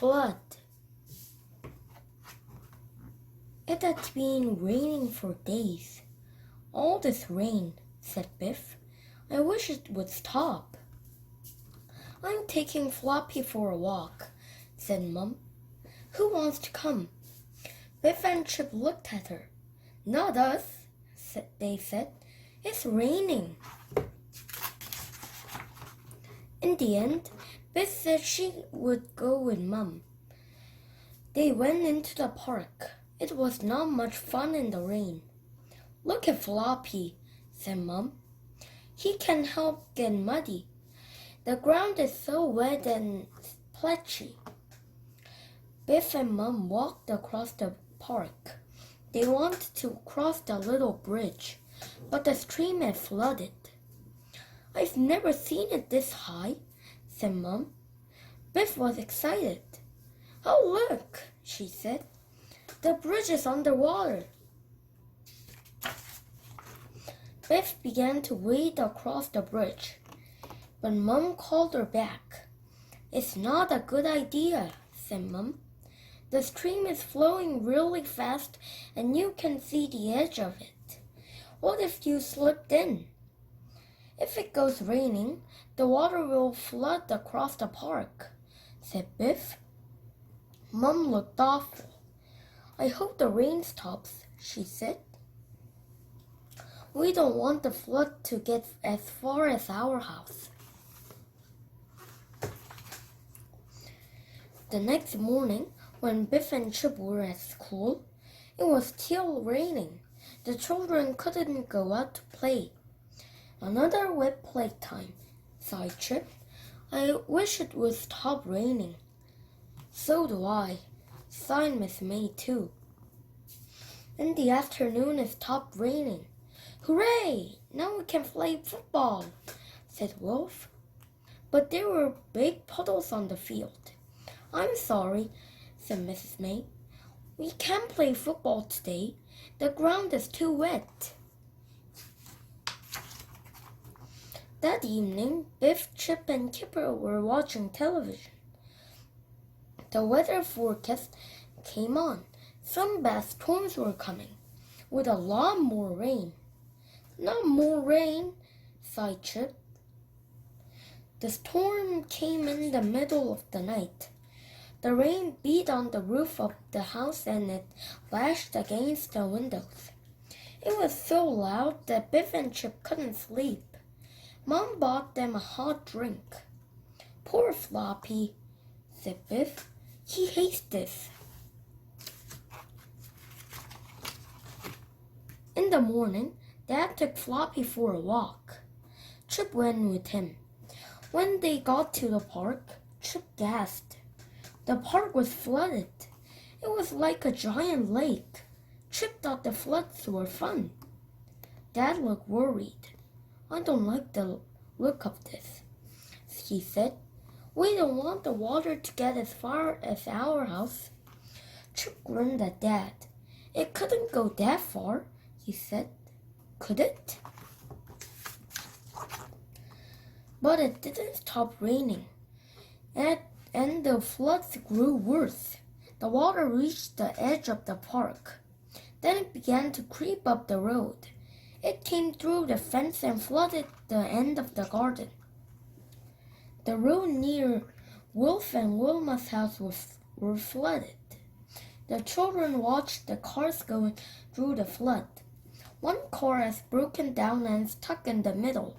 flood. It had been raining for days. All this rain, said Biff. I wish it would stop. I'm taking Floppy for a walk, said Mum. Who wants to come? Biff and Chip looked at her. Not us, they said. It's raining. In the end, Biff said she would go with Mum. They went into the park. It was not much fun in the rain. Look at Floppy, said Mum. He can help get muddy. The ground is so wet and pletchy. Biff and Mum walked across the park. They wanted to cross the little bridge, but the stream had flooded. I've never seen it this high, said Mum. Biff was excited. Oh, look, she said. The bridge is underwater. Biff began to wade across the bridge, but Mum called her back. It's not a good idea, said Mum. The stream is flowing really fast and you can see the edge of it. What if you slipped in? If it goes raining, the water will flood across the park, said Biff. Mum looked awful. I hope the rain stops, she said. We don't want the flood to get as far as our house. The next morning, when Biff and Chip were at school, it was still raining. The children couldn't go out to play. Another wet playtime, sighed Chip. I wish it would stop raining. So do I, sighed Miss May too. In the afternoon it stopped raining. Hooray! Now we can play football, said Wolf. But there were big puddles on the field. I'm sorry, said Mrs. May. We can't play football today. The ground is too wet. That evening, Biff, Chip, and Kipper were watching television. The weather forecast came on. Some bad storms were coming, with a lot more rain. Not more rain, sighed Chip. The storm came in the middle of the night. The rain beat on the roof of the house and it lashed against the windows. It was so loud that Biff and Chip couldn't sleep. Mom bought them a hot drink. Poor Floppy, said Biff. He hates this. In the morning, Dad took Floppy for a walk. Chip went with him. When they got to the park, Chip gasped. The park was flooded. It was like a giant lake. Chip thought the floods were fun. Dad looked worried. I don't like the look of this, he said. We don't want the water to get as far as our house. Chip grinned at Dad. It couldn't go that far, he said. Could it? But it didn't stop raining. And the floods grew worse. The water reached the edge of the park. Then it began to creep up the road. It came through the fence and flooded the end of the garden. The road near Wolf and Wilma's house were flooded. The children watched the cars going through the flood. One car has broken down and stuck in the middle.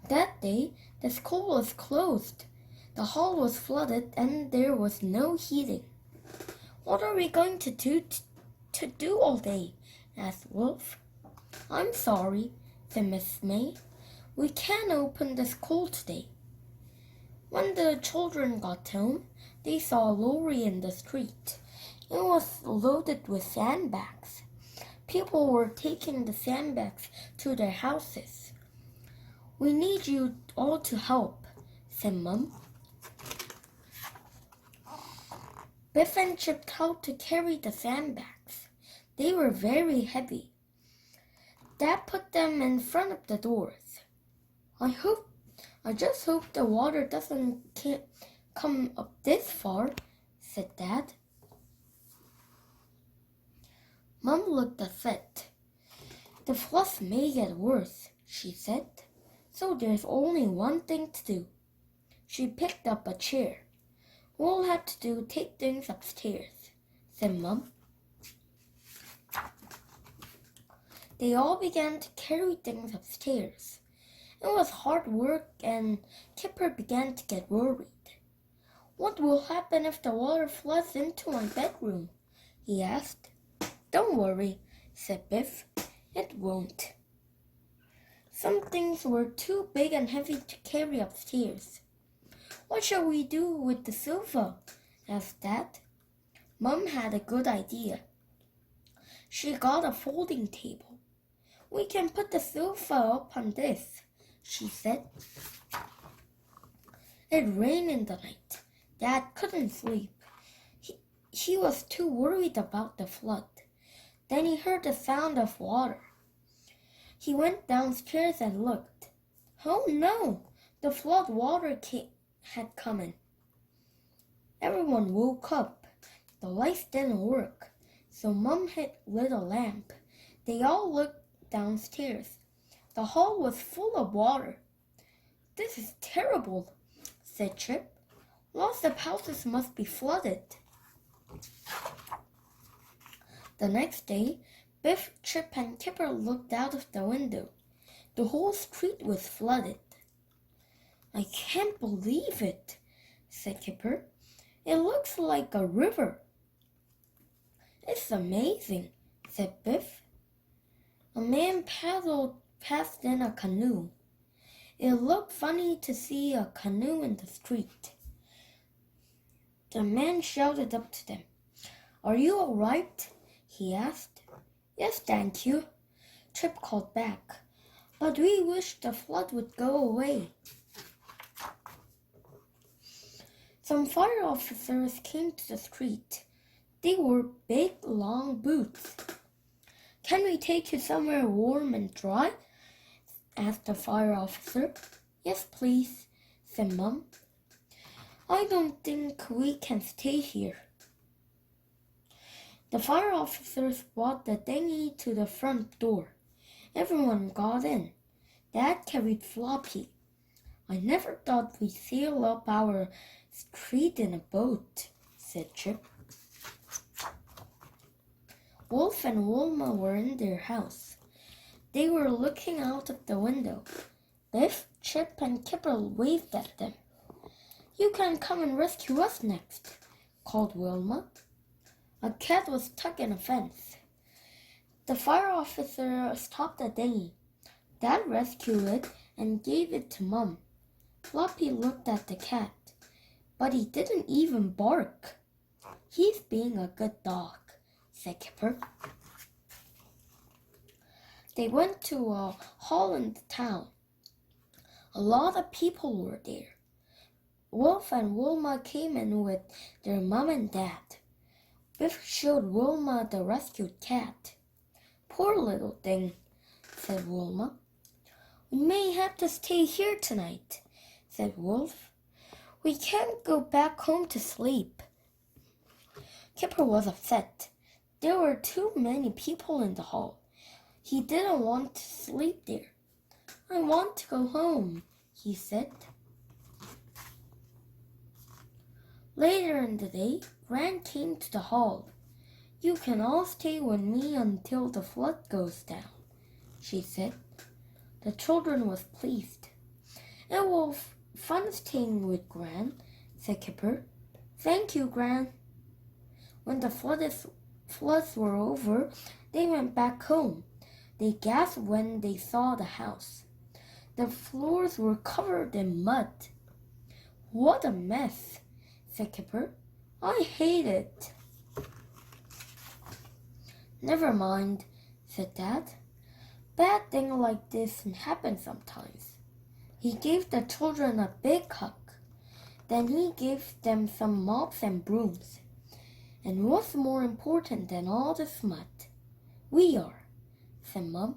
That day, the school was closed. The hall was flooded and there was no heating. What are we going to do all day? Asked Wolf. I'm sorry, said Miss May. We can't open the school today. When the children got home, they saw a lorry in the street. It was loaded with sandbags. People were taking the sandbags to their houses. We need you all to help, said Mum. Biff and Chip helped to carry the sandbags. They were very heavy. Dad put them in front of the doors. I just hope the water doesn't come up this far, said Dad. Mom looked upset. The floods may get worse, she said, so there's only one thing to do. She picked up a chair. We'll have to take things upstairs, said Mom. They all began to carry things upstairs. It was hard work and Kipper began to get worried. What will happen if the water floods into my bedroom? He asked. Don't worry, said Biff. It won't. Some things were too big and heavy to carry upstairs. What shall we do with the sofa? Asked Dad. Mom had a good idea. She got a folding table. We can put the sofa up on this, she said. It rained in the night. Dad couldn't sleep. He was too worried about the flood. Then he heard the sound of water. He went downstairs and looked. Oh no! The flood water had come in. Everyone woke up. The lights didn't work, so Mom lit a lamp. They all looked downstairs. The hall was full of water. This is terrible, said Chip. Lots of houses must be flooded. The next day, Biff, Chip, and Kipper looked out of the window. The whole street was flooded. I can't believe it, said Kipper. It looks like a river. It's amazing, said Biff. A man paddled past in a canoe. It looked funny to see a canoe in the street. The man shouted up to them. Are you all right? He asked. Yes, thank you, Chip called back. But we wish the flood would go away. Some fire officers came to the street. They wore big, long boots. Can we take you somewhere warm and dry? Asked the fire officer. Yes, please, said Mom. I don't think we can stay here. The fire officers brought the dinghy to the front door. Everyone got in. Dad carried Floppy. I never thought we'd sail up our street in a boat, said Chip. Wolf and Wilma were in their house. They were looking out of the window. Biff, Chip, and Kipper waved at them. You can come and rescue us next, called Wilma. A cat was stuck in a fence. The fire officer stopped the dinghy. Dad rescued it and gave it to Mom. Floppy looked at the cat, but he didn't even bark. He's being a good dog, said Kipper. They went to a hall in the town. A lot of people were there. Wolf and Wilma came in with their mom and dad. Biff showed Wilma the rescued cat. Poor little thing, said Wilma. We may have to stay here tonight, said Wolf. We can't go back home to sleep. Kipper was upset. There were too many people in the hall. He didn't want to sleep there. I want to go home, he said. Later in the day, Gran came to the hall. You can all stay with me until the flood goes down, she said. The children was pleased. It was fun staying with Gran, said Kipper. Thank you, Gran. When the floods were over, they went back home. They gasped when they saw the house. The floors were covered in mud. What a mess, said Kipper. I hate it. Never mind, said Dad. Bad things like this happen sometimes. He gave the children a big hug. Then he gave them some mops and brooms. And what's more important than all this mud? We are, said Mom.